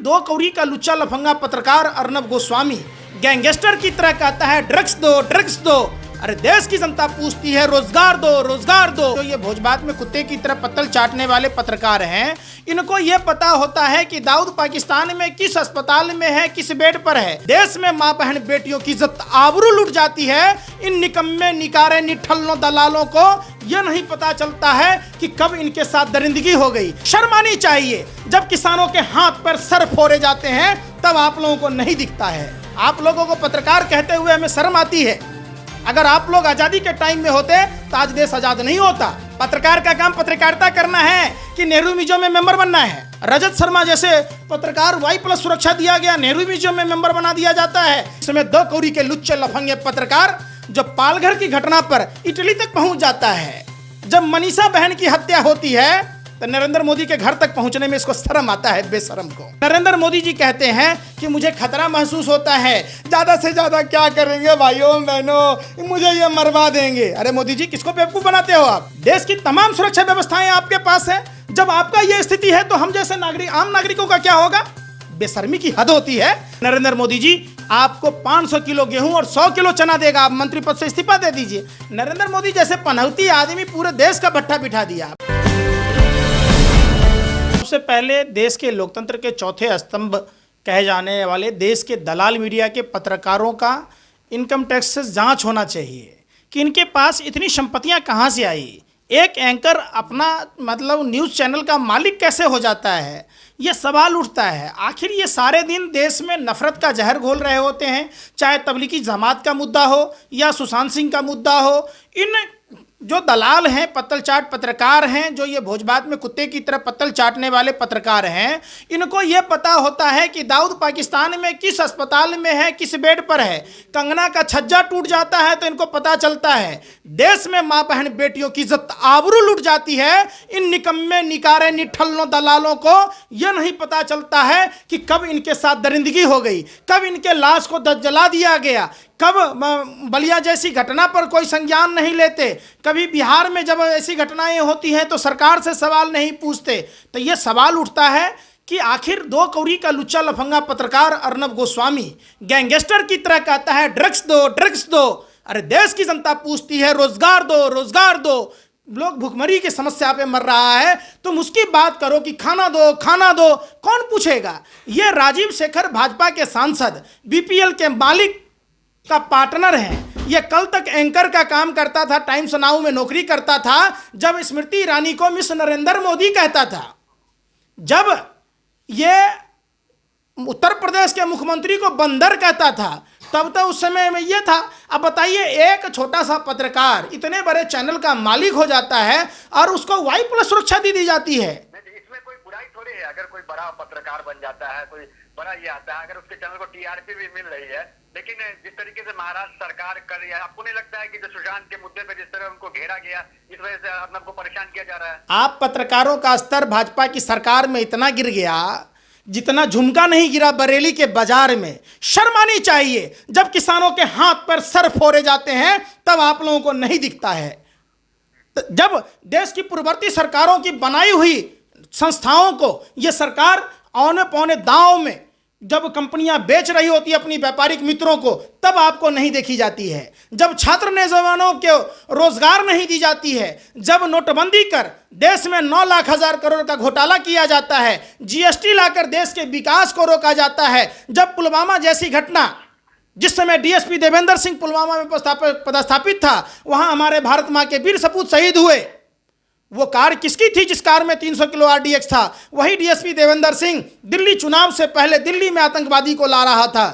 दो कौड़ी का लुच्चा लफंगा पत्रकार अर्नब गोस्वामी गैंगस्टर की तरह कहता है ड्रग्स दो ड्रग्स दो। अरे देश की जनता पूछती है रोजगार दो रोजगार दो। तो ये भोजबात में कुत्ते की तरह पत्तल चाटने वाले पत्रकार हैं, इनको ये पता होता है कि दाऊद पाकिस्तान में किस अस्पताल में है, किस बेड पर है। देश में माँ बहन बेटियों की इज्जत आबरू लुट जाती है। इन निकम्मे निकारे निठल्लों दलालों को यह नहीं पता चलता है कि कब इनके साथ दरिंदगी हो गई। शर्म आनी चाहिए। जब किसानों के हाथ पर सर फोड़े जाते हैं तब आप लोगों को नहीं दिखता है। आप लोगों को पत्रकार कहते हुए हमें शर्म आती है। अगर आप लोग आजादी के टाइम में होते तो आज देश आजाद नहीं होता। पत्रकार का काम पत्रकारिता करना है कि नेहरू म्यूजियम में मेंबर बनना है। रजत शर्मा जैसे पत्रकार Y+ सुरक्षा दिया गया, नेहरू म्यूजियम में मेंबर बना दिया जाता है। इसमें 2 कौड़ी के लुच्चे लफंगे पत्रकार जो पालघर की घटना पर इटली तक पहुंच जाता है। जब मनीषा बहन की हत्या होती है तो नरेंद्र मोदी के घर तक पहुंचने में इसको शर्म आता है, बेशरम को। नरेंद्र मोदी जी कहते हैं कि मुझे खतरा महसूस होता है, ज्यादा से ज्यादा क्या करेंगे भाइयों बहनों, मुझे ये मरवा देंगे। अरे मोदी जी, किसको बेवकूफ बनाते हो आप? देश की तमाम सुरक्षा व्यवस्थाएं आपके पास है। जब आपका ये स्थिति है तो हम जैसे नागरिक, आम नागरिकों का क्या होगा? बेशर्मी की हद होती है। नरेंद्र मोदी जी आपको 500 किलो गेहूं और 100 किलो चना देगा, आप मंत्री पद से इस्तीफा दे दीजिए। नरेंद्र मोदी जैसे पनौती आदमी पूरे देश का भट्ठा बिठा दिया। सबसे पहले देश के लोकतंत्र के चौथे स्तंभ कहे जाने वाले देश के दलाल मीडिया के पत्रकारों का इनकम टैक्स से जांच होना चाहिए कि इनके पास इतनी संपत्तियां कहां से आई। एक एंकर अपना मतलब न्यूज़ चैनल का मालिक कैसे हो जाता है, ये सवाल उठता है। आखिर ये सारे दिन देश में नफरत का जहर घोल रहे होते हैं, चाहे तबलीगी जमात का मुद्दा हो या सुशांत सिंह का मुद्दा हो। इन जो दलाल हैं, पत्तल चाट पत्रकार हैं, जो ये भोजबात में कुत्ते की तरह पत्तल चाटने वाले पत्रकार हैं, इनको ये पता होता है कि दाऊद पाकिस्तान में किस अस्पताल में है, किस बेड पर है। कंगना का छज्जा टूट जाता है तो इनको पता चलता है। देश में माँ बहन बेटियों की इज्जत आबरू लुट जाती है। इन निकम्मे निकारे निठल्लों दलालों को यह नहीं पता चलता है कि कब इनके साथ दरिंदगी हो गई, कब इनके लाश को जला दिया गया, कब बलिया जैसी घटना पर कोई संज्ञान नहीं लेते, कभी बिहार में जब ऐसी घटनाएं होती हैं तो सरकार से सवाल नहीं पूछते। तो ये सवाल उठता है कि आखिर 2 कौड़ी का लुच्चा लफंगा पत्रकार अर्नब गोस्वामी गैंगस्टर की तरह कहता है ड्रग्स दो ड्रग्स दो। अरे देश की जनता पूछती है रोजगार दो रोजगार दो। लोग भुखमरी की समस्या पे मर रहा है, तुम उसकी बात करो कि खाना दो खाना दो। कौन पूछेगा? ये राजीव शेखर भाजपा के सांसद, BPL के मालिक का पार्टनर है। ये कल तक एंकर का काम करता था, टाइम्स नाउ में नौकरी करता था जब स्मृति ईरानी को मिस नरेंद्र मोदी कहता था। जब ये उत्तर प्रदेश के मुख्यमंत्री को बंदर कहता था तब तो उस समय में ये था। अब बताइए, एक छोटा सा पत्रकार इतने बड़े चैनल का मालिक हो जाता है और उसको Y+ सुरक्षा दी जाती है। इसमें कोई बुराई थोड़ी है। अगर कोई बड़ा पत्रकार बन जाता है, कोई बड़ा ये आता है, अगर उसके चैनल को TRP भी मिल रही है, लेकिन जिस तरीके से महाराष्ट्र सरकार कर रही है, आपको नहीं लगता है कि जो सुशांत के मुद्दे पे जिस तरह उनको घेरा गया, इस वजह से अपने को परेशान किया जा रहा है? आप पत्रकारों का स्तर भाजपा की सरकार में इतना गिर गया जितना झुमका नहीं गिरा बरेली के बाजार में। शर्म आनी चाहिए। जब किसानों के हाथ पर सर फोड़े जाते हैं तब आप लोगों को नहीं दिखता है। जब देश की पूर्ववर्ती सरकारों की बनाई हुई संस्थाओं को ये सरकार औने पौने दांव में जब कंपनियां बेच रही होती है अपनी व्यापारिक मित्रों को, तब आपको नहीं देखी जाती है। जब छात्र नौजवानों को रोजगार नहीं दी जाती है, जब नोटबंदी कर देश में 9 लाख हजार करोड़ का घोटाला किया जाता है, GST लाकर देश के विकास को रोका जाता है, जब पुलवामा जैसी घटना, जिस समय DSP देवेंद्र सिंह पुलवामा में पदस्थापित था, वहां हमारे भारत माँ के वीर सपूत शहीद हुए। वो कार किसकी थी जिस कार में 300 किलो RDX था? वही DSP देवेंद्र सिंह दिल्ली चुनाव से पहले दिल्ली में आतंकवादी को ला रहा था।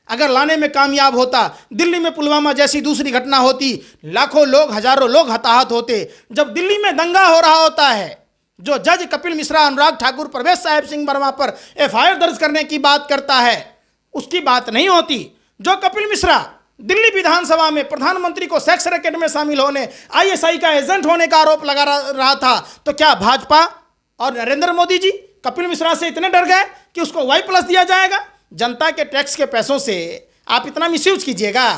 अगर लाने में कामयाब होता, दिल्ली में पुलवामा जैसी दूसरी घटना होती, लाखों लोग, हजारों लोग हताहत होते। जब दिल्ली में दंगा हो रहा होता है, जो जज कपिल मिश्रा, अनुराग ठाकुर, प्रवेश साहिब सिंह वर्मा पर FIR दर्ज करने की बात करता है, उसकी बात नहीं होती। जो कपिल मिश्रा दिल्ली विधानसभा में प्रधानमंत्री को सेक्स रैकेट में शामिल होने, ISI का एजेंट होने का आरोप लगा रहा था, तो क्या भाजपा और नरेंद्र मोदी जी कपिल मिश्रा से इतने डर गए कि उसको Y+ दिया जाएगा? जनता के टैक्स के पैसों से आप इतना मिसयूज कीजिएगा?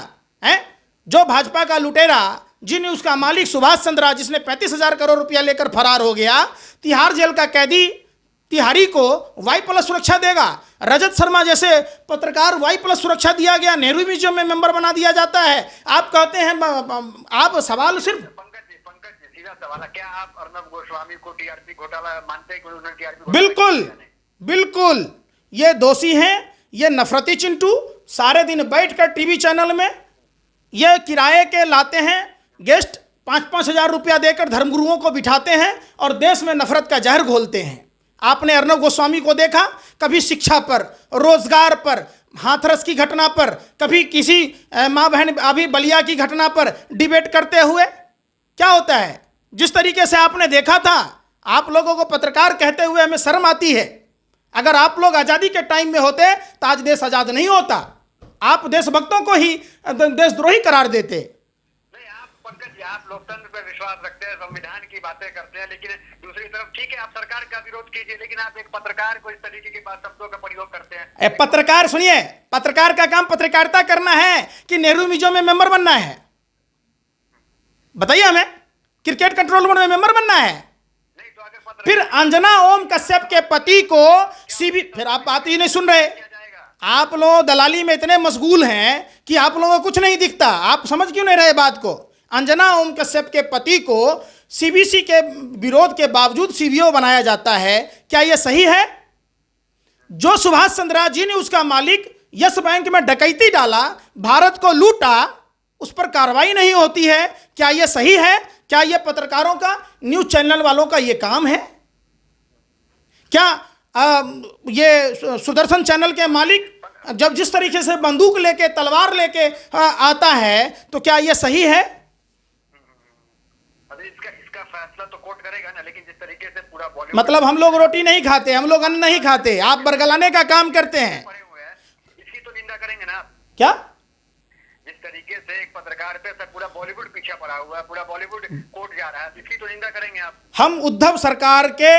हैं? जो भाजपा का लुटेरा, जी न्यूज़ का मालिक सुभाष चंद्रा, जिसने 35,000 करोड़ रुपया लेकर फरार हो गया, तिहाड़ जेल का कैदी तिहारी को Y+ सुरक्षा देगा, रजत शर्मा जैसे पत्रकार Y+ सुरक्षा दिया गया, नेहरू म्यूजियम में मेंबर बना दिया जाता है। आप कहते हैं आप सवाल सिर्फ पंकज जी सीधा सवाल है, क्या आप अर्नब गोस्वामी को टीआरपी घोटाला मानते हैं कि उन्होंने टीआरपी? बिल्कुल बिल्कुल, ये दोषी हैं, ये नफरती चिंटू सारे दिन बैठकर टीवी चैनल में ये किराए के लाते हैं गेस्ट, 5-5 हज़ार रुपया देकर धर्मगुरुओं को बिठाते हैं और देश में नफरत का जहर घोलते हैं। आपने अर्नब गोस्वामी को देखा कभी शिक्षा पर, रोजगार पर, हाथरस की घटना पर, कभी किसी माँ बहन अभी बलिया की घटना पर डिबेट करते हुए? क्या होता है? जिस तरीके से आपने देखा था, आप लोगों को पत्रकार कहते हुए हमें शर्म आती है। अगर आप लोग आज़ादी के टाइम में होते तो आज देश आज़ाद नहीं होता। आप देशभक्तों को ही देशद्रोही करार देते। नहीं, आप पंकज जी आप लोकतंत्र पर विश्वास रखते हैं, संविधान की बातें करते हैं, लेकिन दूसरी तरफ ठीक है आप सरकार का विरोध कीजिए, लेकिन आप एक पत्रकार को इस तरीके के शब्दों का प्रयोग करते हैं। पत्रकार सुनिए, पत्रकार का काम पत्रकारिता करना है कि नेहरू म्यूजियम में मेंबर बनना है? बताइए हमें, क्रिकेट कंट्रोल बोर्ड में मेंबर बनना है? नहीं तो अगर फिर अंजना ओम कश्यप के पति को सीबी, फिर आप बात ही नहीं सुन रहे। आप लोग दलाली में इतने मशगूल हैं कि आप लोगों को कुछ नहीं दिखता। आप समझ क्यों नहीं रहे बात को? अंजना ओम कश्यप के पति को सीबीसी के विरोध के बावजूद सीबीओ बनाया जाता है। क्या यह सही है? जो सुभाष चंद्र राज जी ने उसका मालिक यस बैंक में डकैती डाला, भारत को लूटा, उस पर कार्रवाई नहीं होती है। क्या यह सही है? क्या यह पत्रकारों का, न्यूज चैनल वालों का यह काम है? क्या ये सुदर्शन चैनल के मालिक जब जिस तरीके से बंदूक लेके, तलवार लेके आता है, तो क्या यह सही है? इसका फैसला तो कोर्ट करेगा ना, लेकिन जिस तरीके से पूरा बॉलीवुड, मतलब हम लोग रोटी नहीं खाते, हम लोग अन्न नहीं खाते, आप बरगलाने का काम करते हैं। पड़े हुए हैं, इसकी तो निंदा करेंगे ना आप? क्या जिस तरीके से एक पत्रकार पे सब पूरा बॉलीवुड पीछे पड़ा हुआ है, पूरा बॉलीवुड कोर्ट जा रहा है, इसकी तो निंदा करेंगे आप? हम उद्धव सरकार के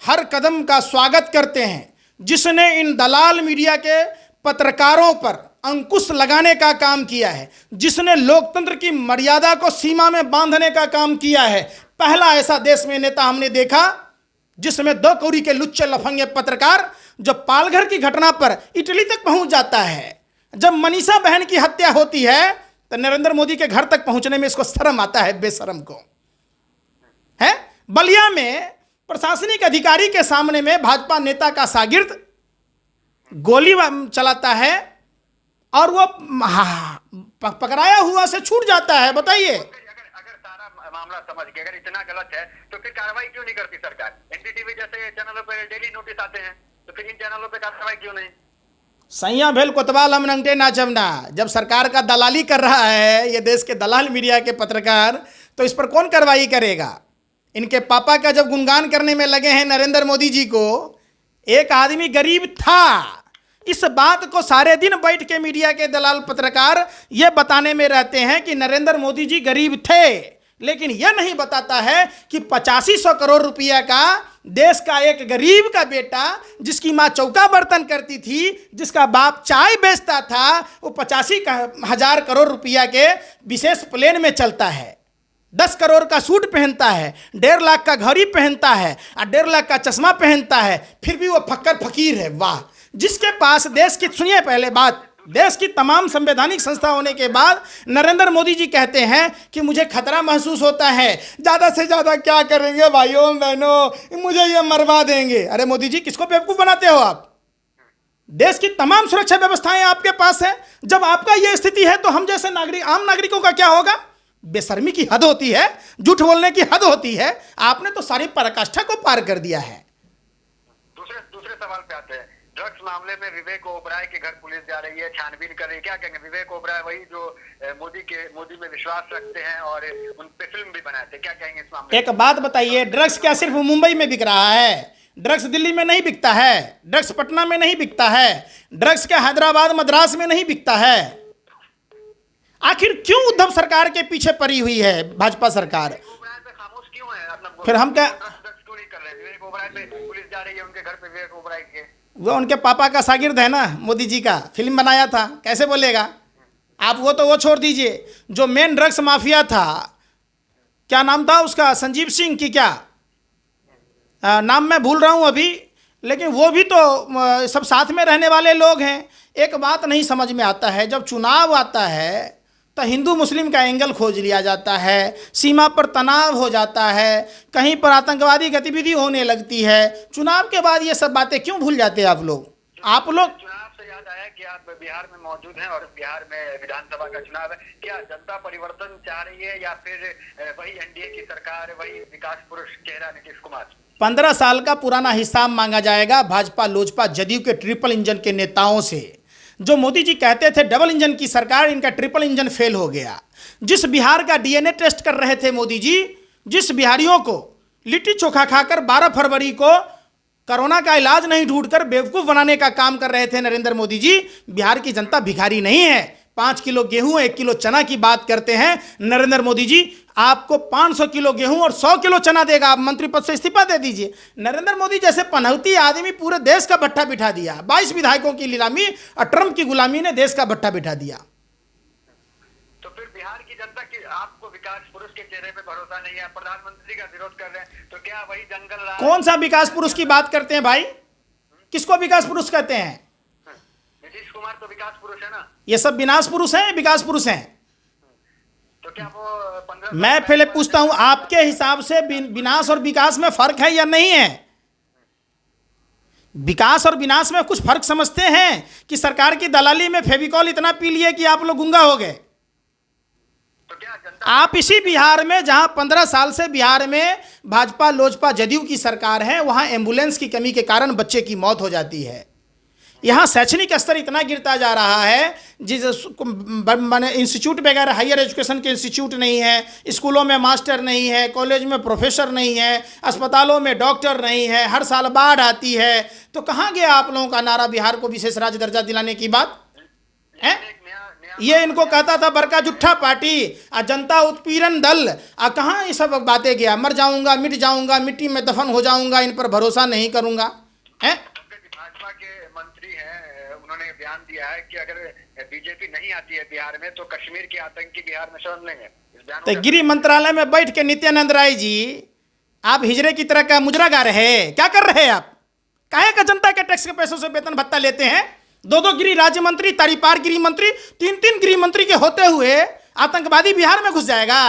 हर कदम का स्वागत करते हैं जिसने इन दलाल मीडिया के पत्रकारों पर अंकुश लगाने का काम किया है, जिसने लोकतंत्र की मर्यादा को सीमा में बांधने का काम किया है। पहला ऐसा देश में नेता हमने देखा जिसमें 2 कौड़ी के लुच्चे लफंगे पत्रकार जो पालघर की घटना पर इटली तक पहुंच जाता है। जब मनीषा बहन की हत्या होती है तो नरेंद्र मोदी के घर तक पहुंचने में इसको शर्म आता है, बेशरम को। है बलिया में प्रशासनिक अधिकारी के सामने में भाजपा नेता का शागिर्द गोली चलाता है और वो पकड़ाया हुआ से छूट जाता है। बताइए, अगर सारा मामला समझ के अगर इतना गलत है तो फिर कार्रवाई क्यों नहीं करती सरकार? एनडीटीवी जैसे चैनलों पर डेली नोटिस आते हैं, तो फिर इन चैनलों पे कार्रवाई क्यों नहीं? सैया भेल कोतवाल हम नंगटे नाचमना। जब सरकार का दलाली कर रहा है ये देश के दलाल मीडिया के पत्रकार, तो इस पर कौन कार्रवाई करेगा? इनके पापा का जब गुणगान करने में लगे हैं नरेंद्र मोदी जी को, एक आदमी गरीब था, इस बात को सारे दिन बैठ के मीडिया के दलाल पत्रकार ये बताने में रहते हैं कि नरेंद्र मोदी जी गरीब थे, लेकिन यह नहीं बताता है कि 8500 करोड़ रुपया का देश का एक गरीब का बेटा, जिसकी माँ चौका बर्तन करती थी, जिसका बाप चाय बेचता था, वो 85,000 करोड़ रुपया के विशेष प्लेन में चलता है, 10 करोड़ का सूट पहनता है, 1.5 लाख का घड़ी पहनता है और 1.5 लाख का चश्मा पहनता है, फिर भी वो फक्कर फकीर है। वाह, जिसके पास देश की, सुनिए पहले बात, देश की तमाम संवैधानिक संस्था होने के बाद नरेंद्र मोदी जी कहते हैं कि मुझे खतरा महसूस होता है, ज़्यादा से ज़्यादा क्या करेंगे भाइयों बहनों, मुझे ये मरवा देंगे। अरे मोदी जी, किसको बेवकूफ़ बनाते हो आप? देश की तमाम सुरक्षा व्यवस्थाएं आपके पास है। जब आपका ये स्थिति है तो हम जैसे नागरिक, आम नागरिकों का क्या होगा? बेशर्मी की हद होती है, झूठ बोलने की हद होती है। आपने तो सारी पराकाष्ठा को पार कर दिया है। दूसरे सवाल पे आते हैं। ड्रग्स मामले में विवेक ओबराय के घर पुलिस जा रही है, छानबीन कर रही है, क्या कहेंगे? विवेक ओबराय वही जो मोदी में विश्वास रखते हैं और उन पे फिल्म भी बनाए थे, क्या कहेंगे इस मामले? एक बात बताइए, ड्रग्स क्या सिर्फ मुंबई में बिक रहा है? ड्रग्स दिल्ली में नहीं बिकता है, ड्रग्स पटना में नहीं बिकता है, ड्रग्स क्या हैदराबाद मद्रास में नहीं बिकता है? आखिर क्यों उद्धव सरकार के पीछे पड़ी हुई है भाजपा सरकार? खामोश क्यों है? फिर हम क्या क्यों नहीं कर रहे? विवेक ओबराय पे पुलिस जा रही है उनके घर पे, विवेक ओबराय के, वो उनके पापा का शागिर्द है ना, मोदी जी का, फिल्म बनाया था, कैसे बोलेगा आप? वो छोड़ दीजिए, जो मेन ड्रग्स माफिया था, क्या नाम था उसका, संजीव सिंह की क्या नाम मैं भूल रहा हूँ अभी, लेकिन वो भी तो सब साथ में रहने वाले लोग हैं। एक बात नहीं समझ में आता है, जब चुनाव आता है तो हिंदू मुस्लिम का एंगल खोज लिया जाता है, सीमा पर तनाव हो जाता है, कहीं पर आतंकवादी गतिविधि होने लगती है। चुनाव के बाद ये सब बातें क्यों भूल जाते हैं आप लोग? चुनाव से याद आया कि आप बिहार में मौजूद हैं और बिहार में विधानसभा का चुनाव है। क्या जनता परिवर्तन चाह रही है या फिर वही एनडीए की सरकार, वही विकास पुरुष चेहरा नीतीश कुमार? 15 साल का पुराना हिसाब मांगा जाएगा भाजपा लोजपा जदयू के ट्रिपल इंजन के नेताओं से। जो मोदी जी कहते थे डबल इंजन की सरकार, इनका ट्रिपल इंजन फेल हो गया। जिस बिहार का डीएनए टेस्ट कर रहे थे मोदी जी, जिस बिहारियों को लिट्टी चोखा खाकर 12 फरवरी को कोरोना का इलाज नहीं ढूंढकर बेवकूफ़ बनाने का काम कर रहे थे नरेंद्र मोदी जी, बिहार की जनता भिखारी नहीं है। 5 किलो गेहूं 1 किलो चना की बात करते हैं नरेंद्र मोदी जी, आपको 500 किलो गेहूं और 100 किलो चना देगा, आप मंत्री पद से इस्तीफा दे दीजिए। नरेंद्र मोदी जैसे पनौती आदमी पूरे देश का भट्टा बिठा दिया। 22 विधायकों की नीलामी और ट्रंप की गुलामी ने देश का भट्टा बिठा दिया। तो फिर बिहार की जनता की आपको विकास पुरुष के चेहरे पे भरोसा नहीं है, प्रधानमंत्री का विरोध कर रहे हैं, तो क्या वही जंगल राज? कौन सा विकास पुरुष की बात करते हैं भाई? किसको विकास पुरुष कहते हैं? नीतीश कुमार तो विकास पुरुष है ना। ये सब विनाश पुरुष हैं, विकास पुरुष हैं। तो क्या वो 15 मैं पहले पूछता हूं, आपके हिसाब से विनाश और विकास में फर्क है या नहीं है? विकास और विनाश में कुछ फर्क समझते हैं कि सरकार की दलाली में फेविकॉल इतना पी लिए कि आप लोग गुंगा हो गए? तो क्या जनता आप इसी बिहार में, जहां 15 साल से बिहार में भाजपा लोजपा जदयू की सरकार है, वहां एम्बुलेंस की कमी के कारण बच्चे की मौत हो जाती है। यहाँ शैक्षणिक स्तर इतना गिरता जा रहा है, जिस माने इंस्टीट्यूट वगैरह हायर एजुकेशन के इंस्टीट्यूट नहीं है, स्कूलों में मास्टर नहीं है, कॉलेज में प्रोफेसर नहीं है, अस्पतालों में डॉक्टर नहीं है, हर साल बाढ़ आती है। तो कहाँ गया आप लोगों का नारा बिहार को विशेष राज्य दर्जा दिलाने की बात है? ये इनको कहता था बरका जुट्ठा पार्टी आ जनता उत्पीड़न दल, आ कहाँ ये सब बातें गया? मर जाऊंगा, मिट जाऊंगा, मिट्टी में दफन हो जाऊंगा, इन पर भरोसा नहीं करूंगा, हैं? भाजपा के मंत्री हैं, उन्होंने बयान दिया है कि अगर बीजेपी नहीं आती है बिहार में तो कश्मीर के आतंकी बिहार में शरण लेंगे। इस बयान तो गृह मंत्रालय में बैठ के नित्यानंद राय जी आप हिजड़े की तरह का मुजरा गा रहे हैं, क्या कर रहे हैं आप? काहे का जनता के टैक्स के पैसों से वेतन भत्ता लेते हैं? 2-2 गृह राज्य मंत्री, तारीपार गृह मंत्री, 3-3 गृह मंत्री के होते हुए आतंकवादी बिहार में घुस जाएगा।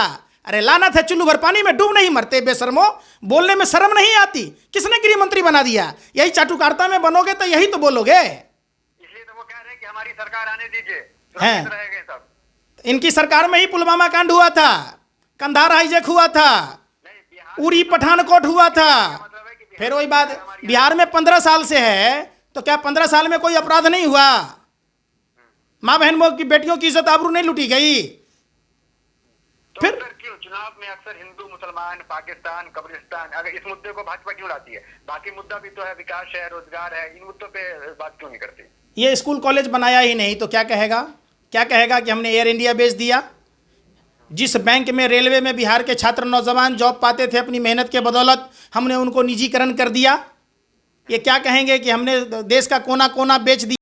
अरे लानत है, चुल्लू भर पानी में डूब नहीं मरते बेशर्मो, बोलने में शर्म नहीं आती? किसने गृह मंत्री बना दिया? यही चाटुकारिता में बनोगे तो यही तो बोलोगे। इसलिए तो वो कह रहे हैं कि हमारी सरकार आने दीजिए, हैं। सुरक्षित रहेंगे सब। इनकी सरकार में ही पुलवामा कांड हुआ था, कंधार हाईजैक हुआ था, नहीं, बिहार उरी पठानकोट हुआ था। मतलब है कि फिर वही बात, बिहार में 15 साल से है तो क्या 15 साल में कोई अपराध नहीं हुआ? माँ बहनों की बेटियों की इज्जत आबरू नहीं लूटी गई? तो फिर अक्सर क्यों चुनाव में अक्सर हिंदू मुसलमान पाकिस्तान कब्रिस्तान, अगर इस मुद्दे को भाजपा क्यों लाती है? बाकी मुद्दा भी तो है, विकास है, रोजगार है, इन मुद्दों पे बात क्यों नहीं करती? ये स्कूल कॉलेज बनाया ही नहीं तो क्या कहेगा? क्या कहेगा कि हमने एयर इंडिया बेच दिया? जिस बैंक में रेलवे में बिहार के छात्र नौजवान जॉब पाते थे अपनी मेहनत के बदौलत, हमने उनको निजीकरण कर दिया। ये क्या कहेंगे कि हमने देश का कोना कोना बेच दिया?